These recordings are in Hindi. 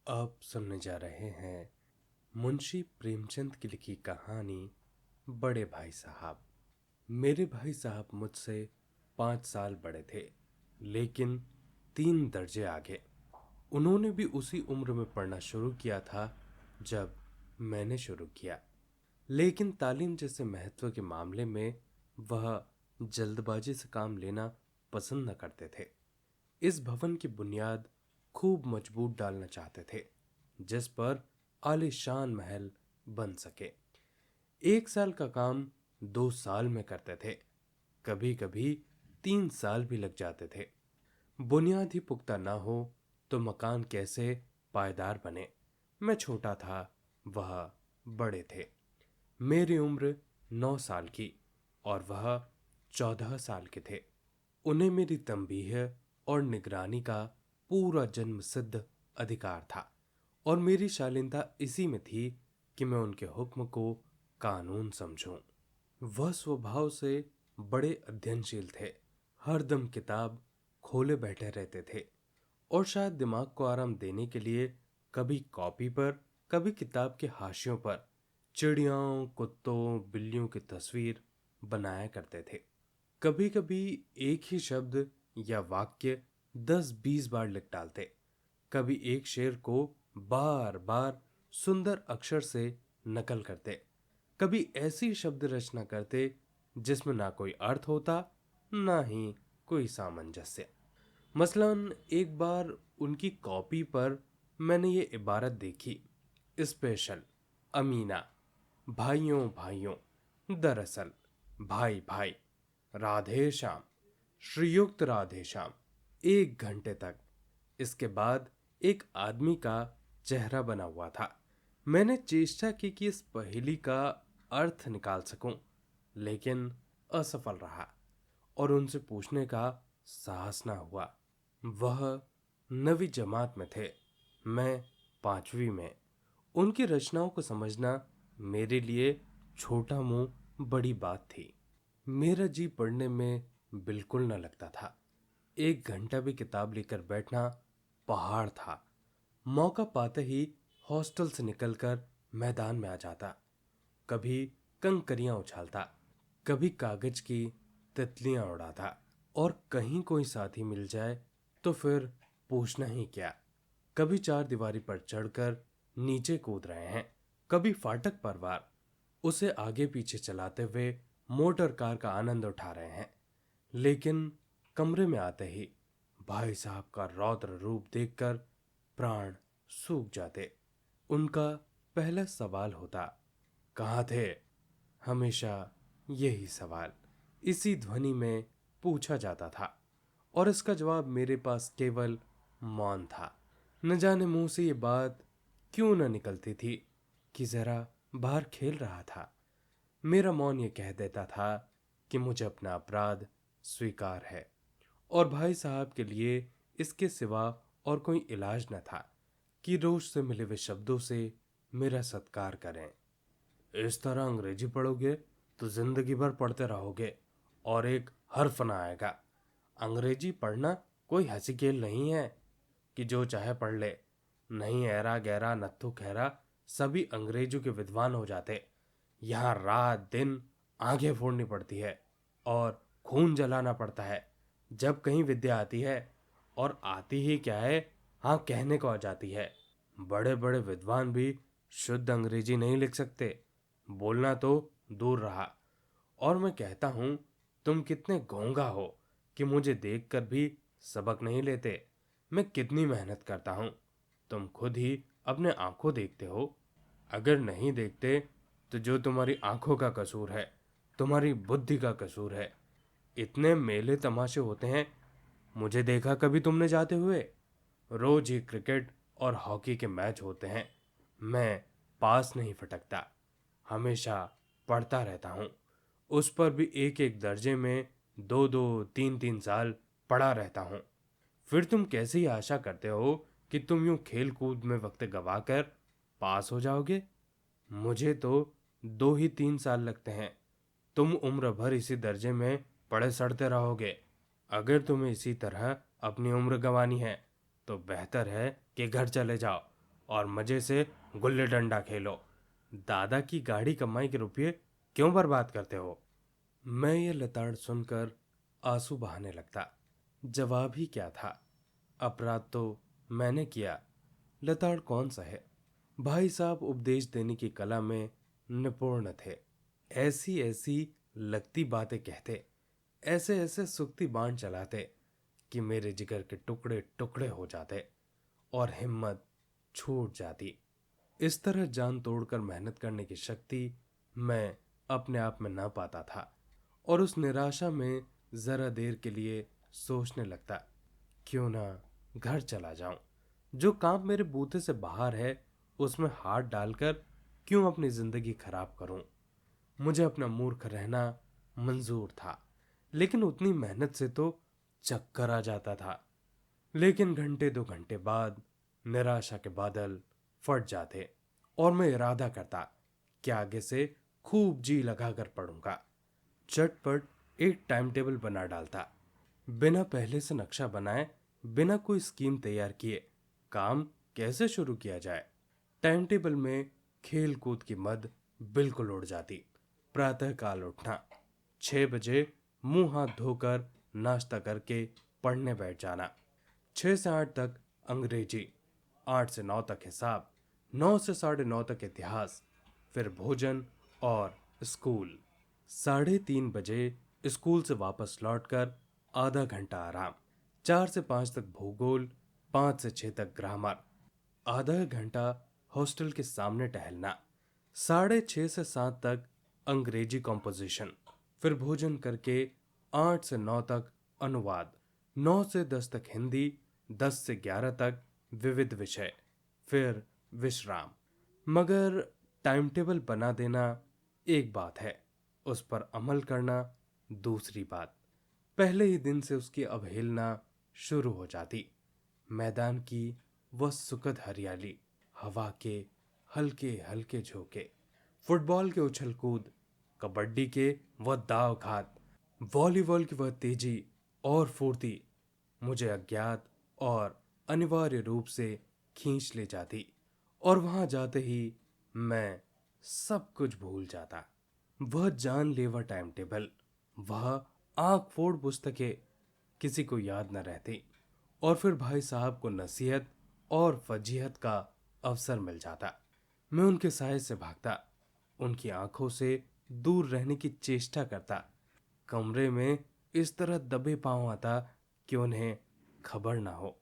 आप सुनने जा रहे हैं मुंशी प्रेमचंद की लिखी कहानी बड़े भाई साहब। मेरे भाई साहब मुझसे 5 साल बड़े थे, लेकिन 3 दर्जे आगे। उन्होंने भी उसी उम्र में पढ़ना शुरू किया था जब मैंने शुरू किया, लेकिन तालीम जैसे महत्व के मामले में वह जल्दबाजी से काम लेना पसंद न करते थे। इस भवन की बुनियाद खूब मजबूत डालना चाहते थे, जिस पर आलीशान महल बन सके। 1 साल का काम 2 साल में करते थे, कभी कभी 3 साल भी लग जाते थे। बुनियाद ही पुख्ता ना हो तो मकान कैसे पायदार बने। मैं छोटा था, वह बड़े थे। मेरी उम्र 9 साल की और वह 14 साल के थे। उन्हें मेरी तंबीह और निगरानी का पूरा जन्म सिद्ध अधिकार था, और मेरी शालीनता इसी में थी कि मैं उनके हुक्म को कानून समझूं। वह स्वभाव से बड़े अध्ययनशील थे, हरदम किताब खोले बैठे रहते थे, और शायद दिमाग को आराम देने के लिए कभी कॉपी पर, कभी किताब के हाशियों पर चिड़ियाओं, कुत्तों, बिल्लियों की तस्वीर बनाया करते थे। कभी कभी एक ही शब्द या वाक्य 10-20 बार लिख डालते। कभी एक शेर को बार बार सुंदर अक्षर से नकल करते। कभी ऐसी शब्द रचना करते जिसमें ना कोई अर्थ होता, ना ही कोई सामंजस्य। मसलन एक बार उनकी कॉपी पर मैंने ये इबारत देखी, स्पेशल, अमीना, भाइयों भाइयों, दरअसल, भाई भाई, राधे श्याम, श्रीयुक्त राधे श्याम। 1 घंटे तक। इसके बाद एक आदमी का चेहरा बना हुआ था। मैंने चेष्टा की कि इस पहेली का अर्थ निकाल सकूं, लेकिन असफल रहा और उनसे पूछने का साहस ना हुआ। वह 9वीं जमात में थे, मैं 5वीं में। उनकी रचनाओं को समझना मेरे लिए छोटा मुंह बड़ी बात थी। मेरा जी पढ़ने में बिल्कुल न लगता था। 1 घंटा भी किताब लेकर बैठना पहाड़ था। मौका पाते ही हॉस्टल से निकलकर मैदान में आ जाता। कभी कंकरियां उछालता, कभी कागज की तितलियां उड़ाता, और कहीं कोई साथी मिल जाए तो फिर पूछना ही क्या। कभी चार दीवारी पर चढ़कर नीचे कूद रहे हैं, कभी फाटक पर वार उसे आगे पीछे चलाते हुए मोटर कार का आनंद उठा रहे हैं। लेकिन कमरे में आते ही भाई साहब का रौद्र रूप देखकर प्राण सूख जाते। उनका पहला सवाल होता, कहाँ थे? हमेशा यही सवाल इसी ध्वनि में पूछा जाता था, और इसका जवाब मेरे पास केवल मौन था। न जाने मुंह से ये बात क्यों न निकलती थी कि जरा बाहर खेल रहा था। मेरा मौन ये कह देता था कि मुझे अपना अपराध स्वीकार है, और भाई साहब के लिए इसके सिवा और कोई इलाज न था कि रोज से मिले हुए शब्दों से मेरा सत्कार करें। इस तरह अंग्रेजी पढ़ोगे तो जिंदगी भर पढ़ते रहोगे और एक हर्फ ना आएगा। अंग्रेजी पढ़ना कोई हंसी खेल नहीं है कि जो चाहे पढ़ ले। नहीं, ऐरा गैरा नत्थु खैरा सभी अंग्रेजों के विद्वान हो जाते। यहाँ रात दिन आंखें फोड़नी पड़ती है और खून जलाना पड़ता है जब कहीं विद्या आती है। और आती ही क्या है, हाँ, कहने को आ जाती है। बड़े बड़े विद्वान भी शुद्ध अंग्रेजी नहीं लिख सकते, बोलना तो दूर रहा। और मैं कहता हूं, तुम कितने गूंगा हो कि मुझे देखकर भी सबक नहीं लेते। मैं कितनी मेहनत करता हूं, तुम खुद ही अपने आंखों देखते हो। अगर नहीं देखते तो जो तुम्हारी आंखों का कसूर है, तुम्हारी बुद्धि का कसूर है। इतने मेले तमाशे होते हैं, मुझे देखा कभी तुमने जाते हुए? रोज ही क्रिकेट और हॉकी के मैच होते हैं, मैं पास नहीं फटकता, हमेशा पढ़ता रहता हूँ। उस पर भी एक एक दर्जे में 2-2, 3-3 साल पढ़ा रहता हूँ। फिर तुम कैसे ही आशा करते हो कि तुम यूं खेल कूद में वक्त गवाकर पास हो जाओगे? मुझे तो 2 ही 3 साल लगते हैं। तुम उम्र भर इसी दर्जे में पड़े सड़ते रहोगे। अगर तुम्हें इसी तरह अपनी उम्र गंवानी है तो बेहतर है कि घर चले जाओ और मजे से गुल्ली डंडा खेलो। दादा की गाड़ी कमाई के रुपये क्यों बर्बाद करते हो? मैं ये लताड़ सुनकर आंसू बहाने लगता। जवाब ही क्या था? अपराध तो मैंने किया, लताड़ कौन सा है? भाई साहब उपदेश देने की कला में निपुण थे। ऐसी ऐसी लगती बातें कहते, ऐसे ऐसे सुक्ति बाण चलाते कि मेरे जिगर के टुकड़े टुकड़े हो जाते और हिम्मत छूट जाती। इस तरह जान तोड़कर मेहनत करने की शक्ति मैं अपने आप में ना पाता था और उस निराशा में जरा देर के लिए सोचने लगता, क्यों ना घर चला जाऊं। जो काम मेरे बूते से बाहर है उसमें हाथ डालकर क्यों अपनी जिंदगी खराब करूं। मुझे अपना मूर्ख रहना मंजूर था, लेकिन उतनी मेहनत से तो चक्कर आ जाता था। लेकिन घंटे 2 घंटे बाद निराशा के बादल फट जाते और मैं इरादा करता कि आगे से खूब जी लगाकर पढ़ूंगा। चटपट एक टाइम टेबल बना डालता, बिना पहले से नक्शा बनाए, बिना कोई स्कीम तैयार किए काम कैसे शुरू किया जाए। टाइम टेबल में खेल कूद की मद बिल्कुल उड़ जाती। प्रातः काल उठना, 6 बजे मुंह हाथ धोकर नाश्ता करके पढ़ने बैठ जाना। 6 से 8 तक अंग्रेजी, 8 से 9 तक हिसाब, 9 से 9:30 तक इतिहास, फिर भोजन और स्कूल। 3:30 बजे स्कूल से वापस लौटकर आधा घंटा आराम। 4 से 5 तक भूगोल, 5 से 6 तक ग्रामर, आधा घंटा हॉस्टल के सामने टहलना। 6:30 से 7 तक अंग्रेजी कॉम्पोजिशन, फिर भोजन करके 8 से 9 तक अनुवाद, 9 से 10 तक हिंदी, 10 से 11 तक विविध विषय, फिर विश्राम। मगर टाइम टेबल बना देना एक बात है, उस पर अमल करना दूसरी बात। पहले ही दिन से उसकी अवहेलना शुरू हो जाती। मैदान की वह सुखद हरियाली, हवा के हल्के हल्के झोंके, फुटबॉल के उछल कूद, कबड्डी के वह दाव घात, वॉलीबॉल की वह तेजी और फुर्ती मुझे अज्ञात और अनिवार्य रूप से खींच ले जाती और वहां जाते ही मैं सब कुछ भूल जाता। वह जानलेवा टाइम टेबल, वह आंख फोड़ पुस्तकें किसी को याद न रहती और फिर भाई साहब को नसीहत और फजीहत का अवसर मिल जाता। मैं उनके साय से भागता, उनकी आंखों से दूर रहने की चेष्टा करता, कमरे में इस तरह दबे पांव आता कि उन्हें खबर ना हो।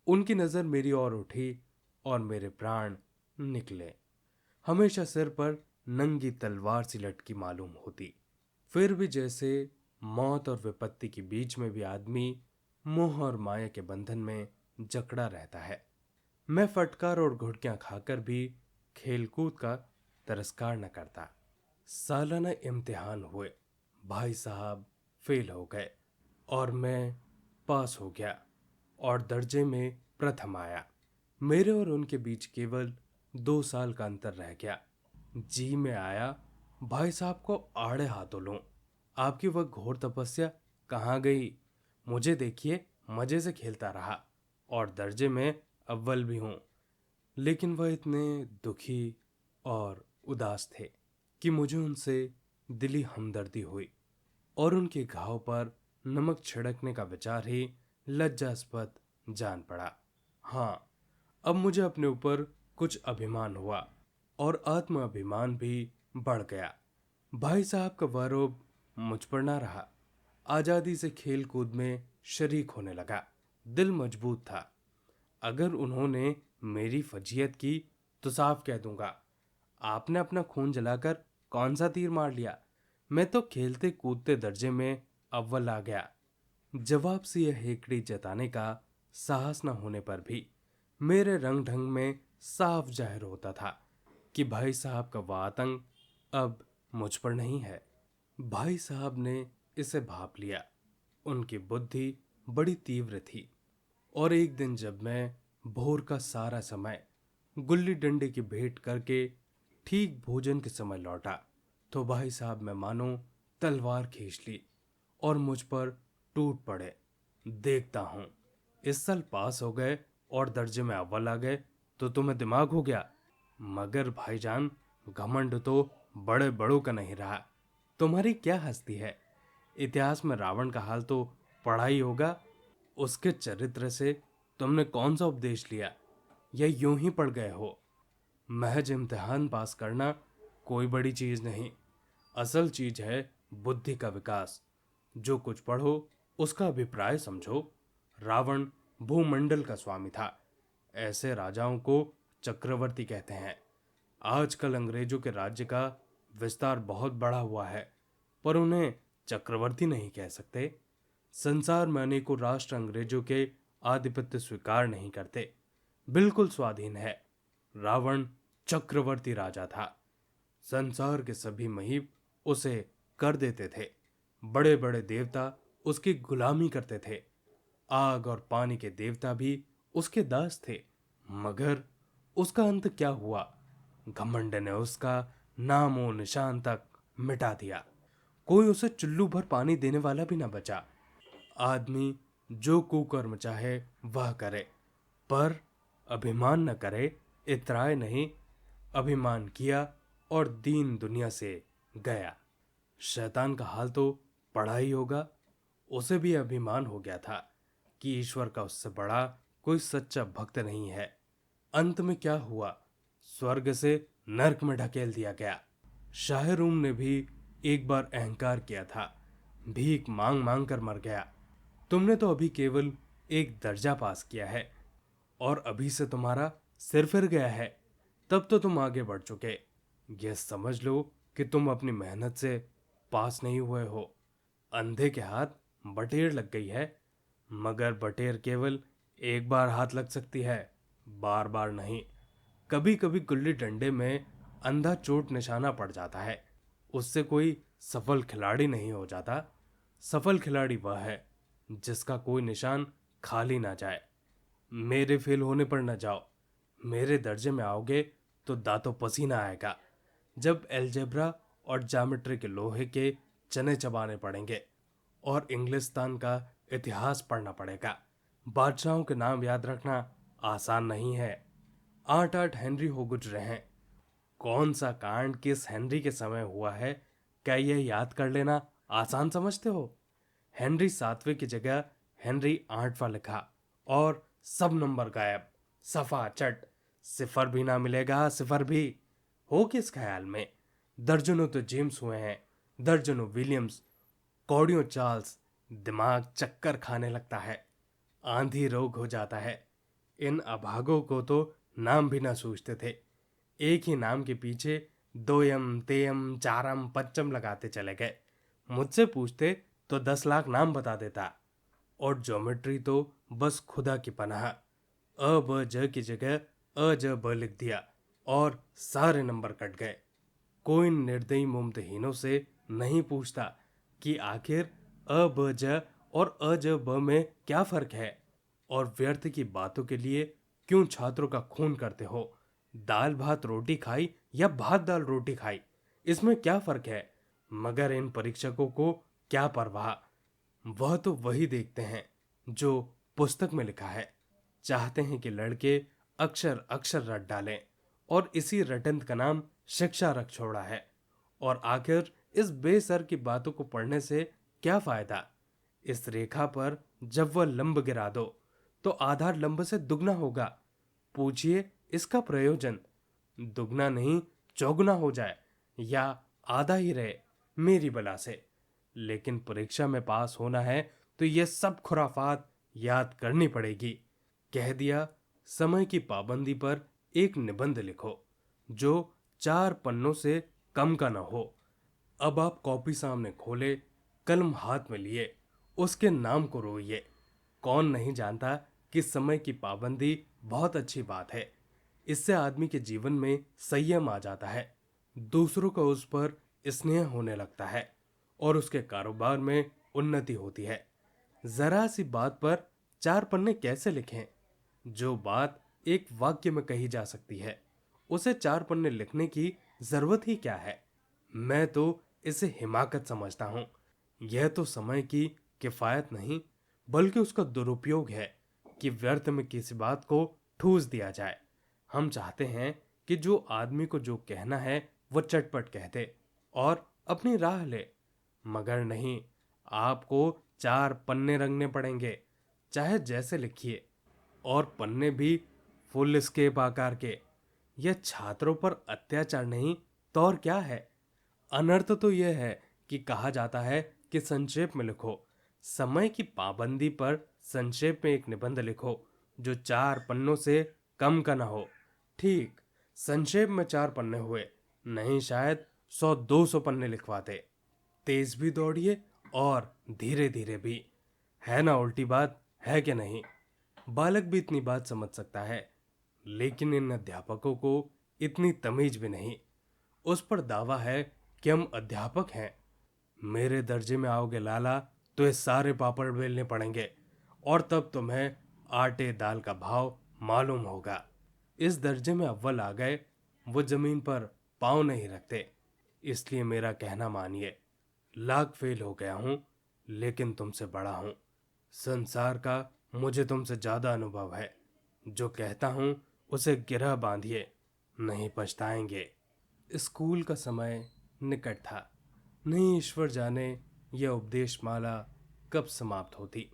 उनकी नजर मेरी ओर उठी और मेरे प्राण निकले। हमेशा सिर पर नंगी तलवार सी लटकी मालूम होती। फिर भी जैसे मौत और विपत्ति के बीच में भी आदमी मोह और माया के बंधन में जकड़ा रहता है। मैं फटकार और घुटकियां खाकर भी खेलकूद का तिरस्कार न करता। सालाना इम्तिहान हुए, भाई साहब फेल हो गए और मैं पास हो गया और दर्जे में प्रथम आया। मेरे और उनके बीच केवल 2 साल का अंतर रह गया। जी में आया भाई साहब को आड़े हाथों लूं। आपकी वह घोर तपस्या कहाँ गई? मुझे देखिए, मजे से खेलता रहा और दर्जे में अव्वल भी हूं। लेकिन वह इतने दुखी और उदास थे कि मुझे उनसे दिली हमदर्दी हुई और उनके घाव पर नमक छिड़कने का विचार ही लज्जास्पद जान पड़ा। हाँ, अब मुझे अपने ऊपर कुछ अभिमान हुआ और आत्म अभिमान भी बढ़ गया। भाई साहब का वारोब मुझ पर ना रहा। आजादी से खेल कूद में शरीक होने लगा। दिल मजबूत था। अगर उन्होंने मेरी फजीयत की तो साफ कह दूंगा, आपने अपना खून जलाकर कौन सा तीर मार लिया? मैं तो खेलते कूदते दर्जे में अव्वल आ गया। जवाब से यह हेकड़ी जताने का साहस न होने पर भी मेरे रंग ढंग में साफ जाहिर होता था कि भाई साहब का वह आतंक अब मुझ पर नहीं है। भाई साहब ने इसे भाप लिया। उनकी बुद्धि बड़ी तीव्र थी और एक दिन जब मैं भोर का सारा समय गुल्ली डंडे की भेंट करके ठीक भोजन के समय लौटा तो भाई साहब मैं मानो तलवार खींच ली और मुझ पर टूट पड़े। देखता हूं, इस साल पास हो गए और दर्जे में अव्वल आ गए, तो तुम्हें दिमाग हो गया? मगर भाईजान, घमंड तो बड़े बड़ों का नहीं रहा। तुम्हारी क्या हस्ती है? इतिहास में रावण का हाल तो पढ़ा ही होगा। उसके चरित्र से तुमने कौन सा उपदेश लिया, या यूं ही पढ़ गए हो? महज इम्तिहान पास करना कोई बड़ी चीज नहीं। असल चीज है बुद्धि का विकास। जो कुछ पढ़ो उसका अभिप्राय समझो। रावण भूमंडल का स्वामी था। ऐसे राजाओं को चक्रवर्ती कहते हैं। आजकल अंग्रेजों के राज्य का विस्तार बहुत बड़ा हुआ है, पर उन्हें चक्रवर्ती नहीं कह सकते। संसार में अनेकों राष्ट्र अंग्रेजों के आधिपत्य स्वीकार नहीं करते, बिल्कुल स्वाधीन है। रावण चक्रवर्ती राजा था। संसार के सभी महीप उसे कर देते थे। बड़े बड़े देवता उसकी गुलामी करते थे। आग और पानी के देवता भी उसके दास थे। मगर उसका अंत क्या हुआ? घमंड ने उसका नामो निशान तक मिटा दिया। कोई उसे चुल्लू भर पानी देने वाला भी ना बचा। आदमी जो कुकर्म चाहे वह करे, पर अभिमान न करे, इतराए नहीं। अभिमान किया और दीन दुनिया से गया। शैतान का हाल तो पढ़ा ही होगा। उसे भी अभिमान हो गया था कि ईश्वर का उससे बड़ा कोई सच्चा भक्त नहीं है। अंत में क्या हुआ? स्वर्ग से नरक में ढकेल दिया गया। शाहरुम ने भी एक बार अहंकार किया था, भीख मांग मांग कर मर गया। तुमने तो अभी केवल एक दर्जा पास किया है और अभी से तुम्हारा सिर फिर गया है। तब तो तुम आगे बढ़ चुके। यह समझ लो कि तुम अपनी मेहनत से पास नहीं हुए हो। अंधे के हाथ बटेर लग गई है, मगर बटेर केवल एक बार हाथ लग सकती है, बार बार नहीं। कभी कभी गुल्ली डंडे में अंधा चोट निशाना पड़ जाता है, उससे कोई सफल खिलाड़ी नहीं हो जाता। सफल खिलाड़ी वह है जिसका कोई निशान खाली ना जाए। मेरे फेल होने पर न जाओ। मेरे दर्जे में आओगे तो दांतों पसीना आएगा। जब एलजेब्रा और ज्योमेट्री के लोहे के चने चबाने पड़ेंगे और इंग्लिस्तान का इतिहास पढ़ना पड़ेगा। बादशाहों के नाम याद रखना आसान नहीं है। 8-8 हेनरी हो गुजरे हैं। कौन सा कांड किस हेनरी के समय हुआ है, क्या यह याद कर लेना आसान समझते हो? हेनरी 7वें की जगह हेनरी 8वां लिखा और सब नंबर गायब। सफा चट। सिफर भी ना मिलेगा, सिफर भी। हो किस ख्याल में? दर्जनों तो जेम्स हुए हैं, दर्जनों विलियम्स, कौड़ियों चार्ल्स। दिमाग चक्कर खाने लगता है, आंधी रोग हो जाता है। इन अभागों को तो नाम भी ना सूझते थे। एक ही नाम के पीछे दोयम तेयम चारम पंचम लगाते चले गए। मुझसे पूछते तो 10 लाख नाम बता देता। और ज्योमेट्री तो बस खुदा की पनाह। अ ब ज की जगह अ ज ब लिख दिया और सारे नंबर कट गए। कोई निर्दयी मुमतहीनों से नहीं पूछता कि आखिर अ ब ज और अ ज ब में क्या फर्क है, और व्यर्थ की बातों के लिए क्यों छात्रों का खून करते हो? दाल भात रोटी खाई या भात दाल रोटी खाई, इसमें क्या फर्क है? मगर इन परीक्षकों को क्या परवाह। वह तो वही देखते हैं जो पुस्तक में लिखा है। चाहते हैं कि लड़के अक्षर अक्षर रट डालें, और इसी रटंत का नाम शिक्षा रख छोड़ा है। और आखिर इस बेसर की बातों को पढ़ने से क्या फायदा? इस रेखा पर जब वह लंब गिरा दो तो आधार लंब से दुगना होगा। पूछिए इसका प्रयोजन। दुगना नहीं, चौगुना हो जाए या आधा ही रहे, मेरी बला से। लेकिन परीक्षा में पास होना है तो यह सब खुराफात याद करनी पड़ेगी। कह दिया, समय की पाबंदी पर एक निबंध लिखो जो 4 पन्नों से कम का ना हो। अब आप कॉपी सामने खोले, कलम हाथ में लिए, उसके नाम को रोइए। कौन नहीं जानता कि समय की पाबंदी बहुत अच्छी बात है। इससे आदमी के जीवन में संयम आ जाता है, दूसरों का उस पर स्नेह होने लगता है और उसके कारोबार में उन्नति होती है। जरा सी बात पर 4 पन्ने कैसे लिखें? जो बात एक वाक्य में कही जा सकती है, उसे 4 पन्ने लिखने की जरूरत ही क्या है? मैं तो इसे हिमाकत समझता हूं। यह तो समय की किफायत नहीं, बल्कि उसका दुरुपयोग है कि व्यर्थ में किसी बात को ठूस दिया जाए। हम चाहते हैं कि जो आदमी को जो कहना है वो चटपट कह दे और अपनी राह ले, मगर नहीं, आपको 4 पन्ने रंगने पड़ेंगे, चाहे जैसे लिखिए, और पन्ने भी फुल स्केप आकार के। यह छात्रों पर अत्याचार नहीं तो और क्या है। अनर्थ तो यह है कि कहा जाता है कि संक्षेप में लिखो। समय की पाबंदी पर संक्षेप में एक निबंध लिखो जो 4 पन्नों से कम का ना हो। ठीक, संक्षेप में 4 पन्ने हुए, नहीं शायद 100-200 पन्ने लिखवाते। तेज भी दौड़िए और धीरे धीरे भी। है ना उल्टी बात, है कि नहीं? बालक भी इतनी बात समझ सकता है, लेकिन इन अध्यापकों को इतनी तमीज भी नहीं। उस पर दावा है कि हम अध्यापक हैं। मेरे दर्जे में आओगे लाला तो ये सारे पापड़ बेलने पड़ेंगे, और तब तुम्हें आटे दाल का भाव मालूम होगा। इस दर्जे में अव्वल आ गए, वो जमीन पर पाँव नहीं रखते। इसलिए मेरा कहना मानिए। लाख फेल हो गया हूं, लेकिन तुमसे बड़ा हूं। संसार का मुझे तुमसे ज्यादा अनुभव है। जो कहता हूं उसे गिरह बांधिए, नहीं पछताएंगे। स्कूल का समय निकट था। नहीं ईश्वर जाने यह उपदेश माला कब समाप्त होती।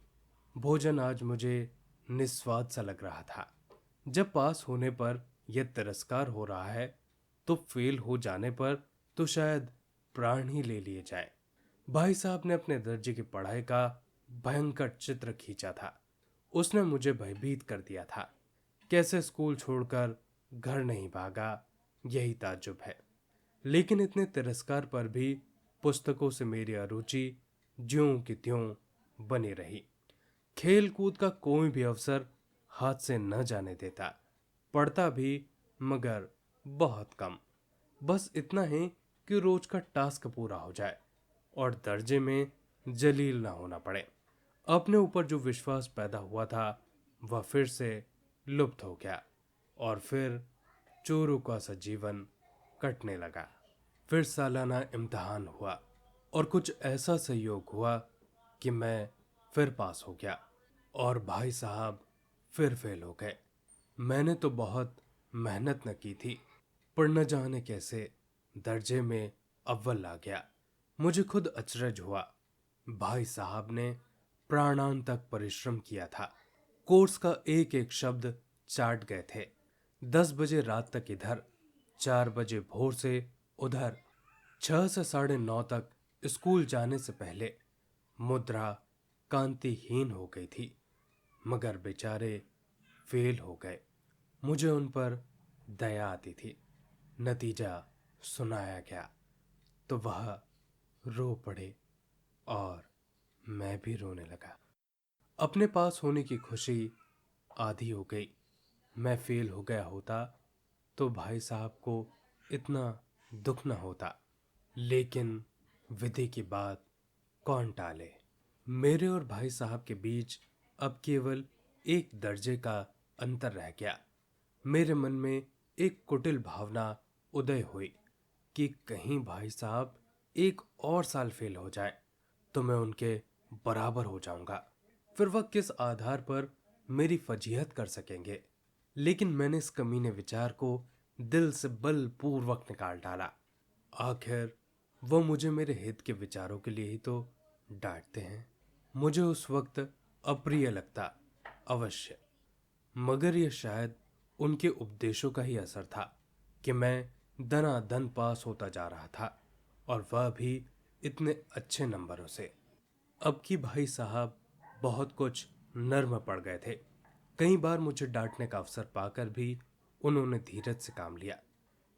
भोजन आज मुझे निस्वाद सा लग रहा था। जब पास होने पर यह तिरस्कार हो रहा है, तो फेल हो जाने पर तो शायद प्राण ही ले लिए जाए। भाई साहब ने अपने दर्जे की पढ़ाई का भयंकर चित्र खींचा था। उसने मुझे भयभीत कर दिया था। कैसे स्कूल छोड़कर घर नहीं भागा, यही ताज्जुब है। लेकिन इतने तिरस्कार पर भी पुस्तकों से मेरी अरुचि ज्यों की त्यों बनी रही। खेल कूद का कोई भी अवसर हाथ से न जाने देता। पढ़ता भी, मगर बहुत कम। बस इतना ही कि रोज का टास्क पूरा हो जाए और दर्जे में जलील ना होना पड़े। अपने ऊपर जो विश्वास पैदा हुआ था वह फिर से लुप्त हो गया, और फिर चोरों का सा जीवन कटने लगा। फिर सालाना इम्तिहान हुआ और कुछ ऐसा संयोग हुआ कि मैं फिर पास हो गया और भाई साहब फिर फेल हो गए। मैंने तो बहुत मेहनत न की थी, पर न जाने कैसे दर्जे में अव्वल आ गया। मुझे खुद अचरज हुआ। भाई साहब ने प्राणांत तक परिश्रम किया था। कोर्स का एक एक शब्द चाट गए थे। 10 बजे रात तक इधर, 4 बजे भोर से उधर, 6 से 9:30 तक स्कूल जाने से पहले मुद्रा कांतिहीन हो गई थी। मगर बेचारे फेल हो गए। मुझे उन पर दया आती थी। नतीजा सुनाया गया तो वह रो पड़े और मैं भी रोने लगा। अपने पास होने की खुशी आधी हो गई। मैं फेल हो गया होता तो भाई साहब को इतना दुख न होता, लेकिन विधि की बात कौन टाले। मेरे और भाई साहब के बीच अब केवल एक दर्जे का अंतर रह गया। मेरे मन में एक कुटिल भावना उदय हुई कि कहीं भाई साहब एक और साल फेल हो जाए तो मैं उनके बराबर हो जाऊंगा। फिर वह किस आधार पर मेरी फजीहत कर सकेंगे। लेकिन मैंने इस कमीने विचार को दिल से बलपूर्वक निकाल डाला। आखिर वो मुझे मेरे हित के विचारों के लिए ही तो डांटते हैं। मुझे उस वक्त अप्रिय लगता, अवश्य, मगर यह शायद उनके उपदेशों का ही असर था कि मैं दनादन पास होता जा रहा था, और वह भी इतने अच्छे नंबरों से। अब की भाई साहब बहुत कुछ नर्म पड़ गए थे। कई बार मुझे डांटने का अवसर पाकर भी उन्होंने धीरज से काम लिया।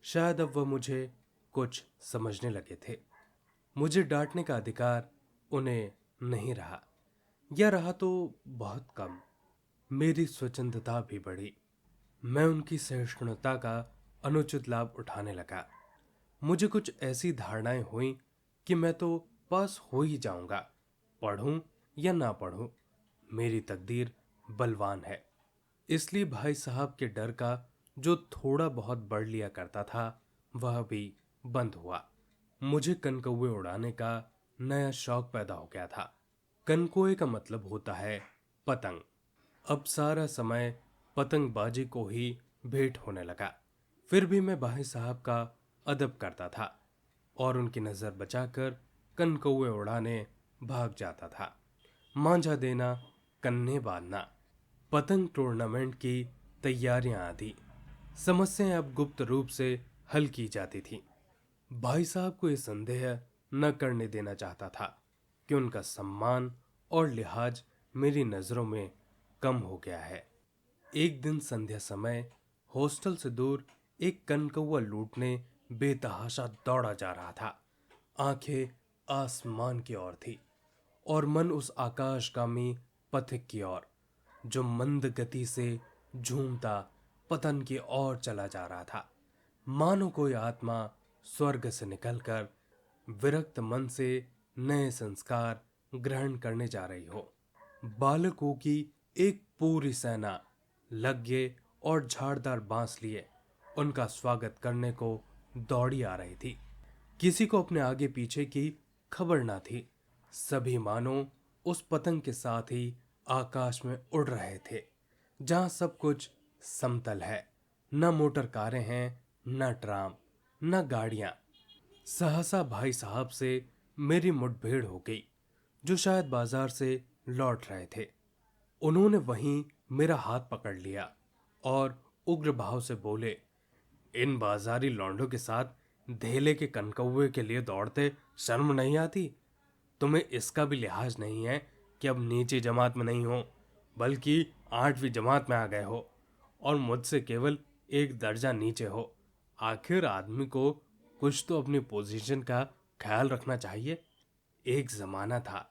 शायद अब वह मुझे कुछ समझने लगे थे। मुझे डांटने का अधिकार उन्हें नहीं रहा, या रहा तो बहुत कम। मेरी स्वच्छंदता भी बढ़ी। मैं उनकी सहिष्णुता का अनुचित लाभ उठाने लगा। मुझे कुछ ऐसी धारणाएं हुई कि मैं तो पास हो ही जाऊंगा, पढ़ूं या ना पढ़ूं। मेरी तकदीर बलवान है। इसलिए भाई साहब के डर का जो थोड़ा बहुत बढ़ लिया करता था वह भी बंद हुआ। मुझे कनकौए उड़ाने का नया शौक पैदा हो गया था। कनकोए का मतलब होता है पतंग। अब सारा समय पतंगबाजी को ही भेंट होने लगा। फिर भी मैं भाई साहब का अदब करता था और उनकी नजर बचाकर कनकौए उड़ाने भाग जाता था। मांझा देना, कन्ने बांधना, पतंग टूर्नामेंट की तैयारियां आदि समस्याएं अब गुप्त रूप से हल की जाती थी। भाई साहब को यह संदेह न करने देना चाहता था कि उनका सम्मान और लिहाज मेरी नजरों में कम हो गया है। एक दिन संध्या समय हॉस्टल से दूर एक कनकौआ लूटने बेतहाशा दौड़ा जा रहा था। आंखें आसमान की ओर थी और मन उस आकाशगामी पथिक की ओर जो मंद गति से झूमता पतन की ओर चला जा रहा था। मानो कोई आत्मा स्वर्ग से निकलकर विरक्त मन से नए संस्कार ग्रहण करने जा रही हो। बालकों की एक पूरी सेना लग्गे और झाड़दार बांस लिए उनका स्वागत करने को दौड़ी आ रही थी। किसी को अपने आगे पीछे की खबर ना थी। सभी मानो उस पतंग के साथ ही आकाश में उड़ रहे थे जहां सब कुछ समतल है। न मोटर कारें हैं, न ट्राम, न गाड़ियां। सहसा भाई साहब से मेरी मुठभेड़ हो गई, जो शायद बाजार से लौट रहे थे। उन्होंने वहीं मेरा हाथ पकड़ लिया और उग्र भाव से बोले, इन बाजारी लौंडों के साथ धेले के कनकौए के लिए दौड़ते शर्म नहीं आती? तुम्हें इसका भी लिहाज नहीं है कि अब नीची जमात में नहीं हो, बल्कि 8वीं जमात में आ गए हो और मुझसे केवल एक दर्जा नीचे हो। आखिर आदमी को कुछ तो अपनी पोजीशन का ख्याल रखना चाहिए। एक जमाना था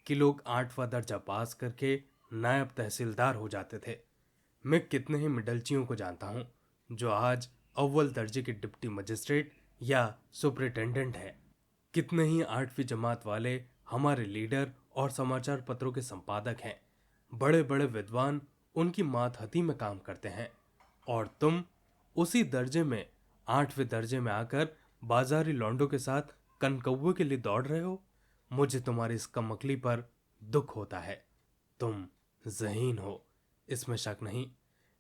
कि लोग 8वां दर्जा पास करके नायब तहसीलदार हो जाते थे। मैं कितने ही मिडलचियों को जानता हूँ जो आज अव्वल दर्जे के डिप्टी मजिस्ट्रेट या सुपरिटेंडेंट है। कितने ही 8वीं जमात वाले हमारे लीडर और समाचार पत्रों के संपादक हैं। बड़े बड़े विद्वान उनकी मातहती में काम करते हैं और तुम उसी दर्जे में 8वें दर्जे में आकर बाजारी लौंडों के साथ कनकौए के लिए दौड़ रहे हो। मुझे तुम्हारी इस कमकली पर दुख होता है। तुम ज़हीन हो, इसमें शक नहीं,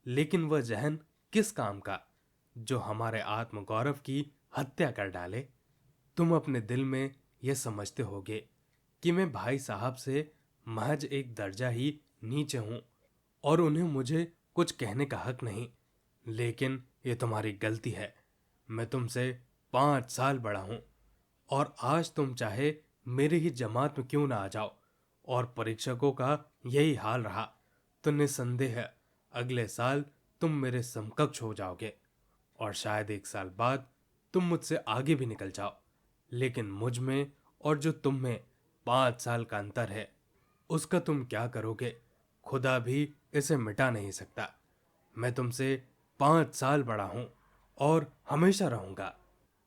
लेकिन वह जहन किस काम का जो हमारे आत्मगौरव की हत्या कर डाले। तुम अपने दिल में यह समझते होगे कि मैं भाई साहब से महज एक दर्जा ही नीचे हूं और उन्हें मुझे कुछ कहने का हक नहीं। लेकिन यह तुम्हारी गलती है। मैं तुमसे 5 साल बड़ा हूं और आज तुम चाहे मेरी ही जमात में क्यों ना आ जाओ और परीक्षकों का यही हाल रहा तो निसंदेह अगले साल तुम मेरे समकक्ष हो जाओगे और शायद 1 साल बाद तुम मुझसे आगे भी निकल जाओ। लेकिन मुझ में और जो तुम में 5 साल का अंतर है, उसका तुम क्या करोगे? खुदा भी इसे मिटा नहीं सकता। मैं तुमसे 5 साल बड़ा हूं और हमेशा रहूंगा।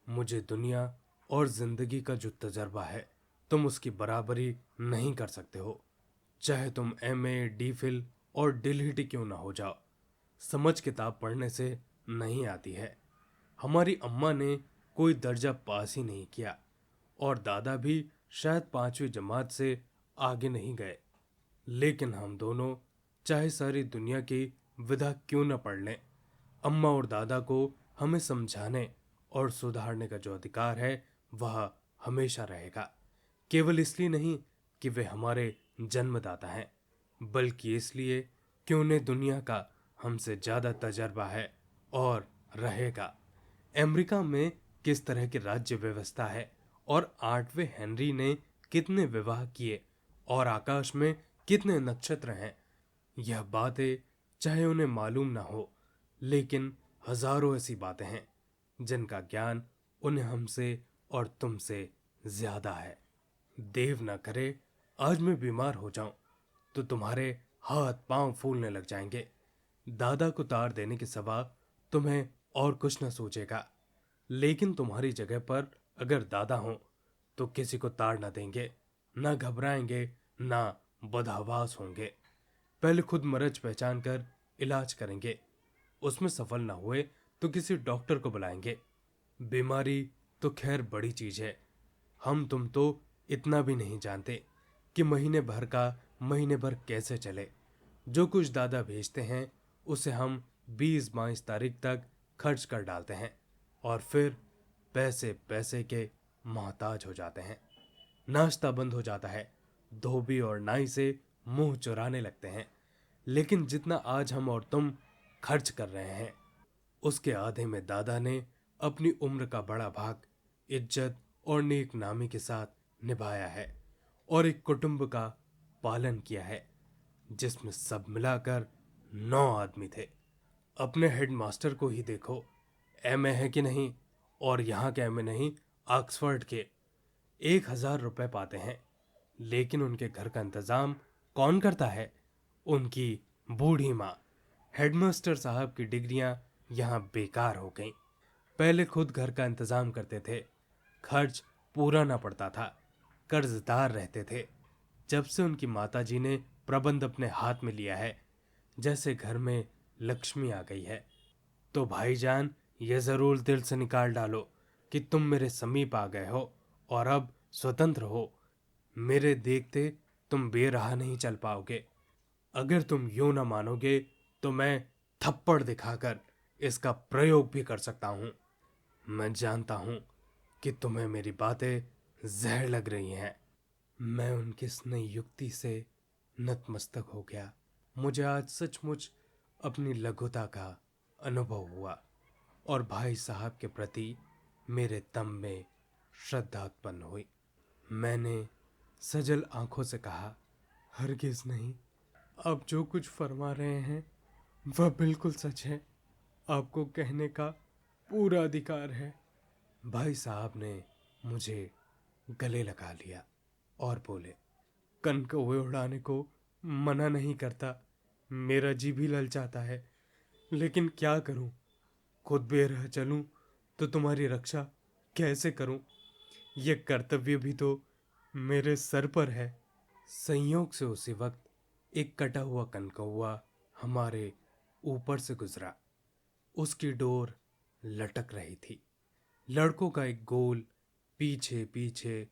मुझे दुनिया और जिंदगी का जो तजर्बा है, तुम उसकी बराबरी नहीं कर सकते हो, चाहे तुम MA, DPhil और डिलहिटी क्यों ना हो जाओ। समझ किताब पढ़ने से नहीं आती है। हमारी अम्मा ने कोई दर्जा पास ही नहीं किया और दादा भी शायद 5वीं जमात से आगे नहीं गए। लेकिन हम दोनों चाहे सारी दुनिया की विधा क्यों न पढ़ लें, अम्मा और दादा को हमें समझाने और सुधारने का जो अधिकार है वह हमेशा रहेगा। केवल इसलिए नहीं कि वे हमारे जन्मदाता हैं, बल्कि इसलिए कि उन्हें दुनिया का हमसे ज्यादा तजर्बा है और रहेगा। अमेरिका में किस तरह की राज्य व्यवस्था है और 8वें हेनरी ने कितने विवाह किए और आकाश में कितने नक्षत्र हैं, यह बातें चाहे उन्हें मालूम ना हो, लेकिन हजारों ऐसी बातें हैं जिनका ज्ञान उन्हें हमसे और तुमसे ज्यादा है। देव ना करे आज मैं बीमार हो जाऊं तो तुम्हारे हाथ पांव फूलने लग जाएंगे। दादा को तार देने के सिवा तुम्हें और कुछ न सोचेगा। लेकिन तुम्हारी जगह पर अगर दादा हो तो किसी को ताड़ न देंगे, ना घबराएंगे, ना बदहवास होंगे। पहले खुद मरज पहचान कर इलाज करेंगे, उसमें सफल ना हुए तो किसी डॉक्टर को बुलाएंगे। बीमारी तो खैर बड़ी चीज है। हम तुम तो इतना भी नहीं जानते कि महीने भर का महीने भर कैसे चले। जो कुछ दादा भेजते हैं उसे हम 20-22 तारीख तक खर्च कर डालते हैं और फिर पैसे पैसे के मोहताज हो जाते हैं। नाश्ता बंद हो जाता है, धोबी और नाई से मुंह चुराने लगते हैं। लेकिन जितना आज हम और तुम खर्च कर रहे हैं, उसके आधे में दादा ने अपनी उम्र का बड़ा भाग इज्जत और नेक नामी के साथ निभाया है और एक कुटुंब का पालन किया है जिसमें सब मिलाकर 9 आदमी थे। अपने हेडमास्टर को ही देखो, एमए है कि नहीं, और यहाँ के एमए नहीं, ऑक्सफोर्ड के। 1,000 रुपए पाते हैं, लेकिन उनके घर का इंतजाम कौन करता है? उनकी बूढ़ी माँ। हेडमास्टर साहब की डिग्रियां यहाँ बेकार हो गईं। पहले खुद घर का इंतजाम करते थे, खर्च पूरा ना पड़ता था, कर्जदार रहते थे। जब से उनकी माताजी ने प्रबंध अपने हाथ में लिया है, जैसे घर में लक्ष्मी आ गई है। तो भाईजान, ये जरूर दिल से निकाल डालो कि तुम मेरे समीप आ गए हो और अब स्वतंत्र हो। मेरे देखते तुम बेराह नहीं चल पाओगे। अगर तुम यूं ना मानोगे तो मैं थप्पड़ दिखाकर इसका प्रयोग भी कर सकता हूं। मैं जानता हूं कि तुम्हें मेरी बातें जहर लग रही हैं। मैं उनकी इस नई युक्ति से नतमस्तक हो गया। मुझे आज सचमुच अपनी लघुता का अनुभव हुआ और भाई साहब के प्रति मेरे तन में श्रद्धा उत्पन्न हुई। मैंने सजल आंखों से कहा, हरगिज नहीं, आप जो कुछ फरमा रहे हैं वह बिल्कुल सच है। आपको कहने का पूरा अधिकार है। भाई साहब ने मुझे गले लगा लिया और बोले, कनकौवे उड़ाने को मना नहीं करता, मेरा जी भी ललचाता है, लेकिन क्या करूं? खुद बेरह चलूं तो तुम्हारी रक्षा कैसे करूं? यह कर्तव्य भी तो मेरे सर पर है। संयोग से उसी वक्त एक कटा हुआ कनकौवा हमारे ऊपर से गुजरा। उसकी डोर लटक रही थी। लड़कों का एक गोल पीछे पीछे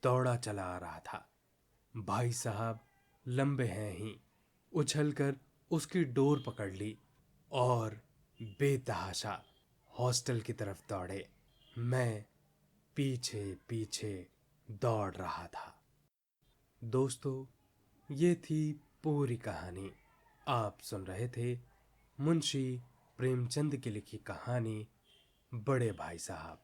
दौड़ा चला आ रहा था। भाई साहब लंबे हैं ही, उछलकर उसकी डोर पकड़ ली और बेतहाशा हॉस्टल की तरफ दौड़े। मैं पीछे पीछे दौड़ रहा था। दोस्तों, ये थी पूरी कहानी। आप सुन रहे थे मुंशी प्रेमचंद की लिखी कहानी बड़े भाई साहब।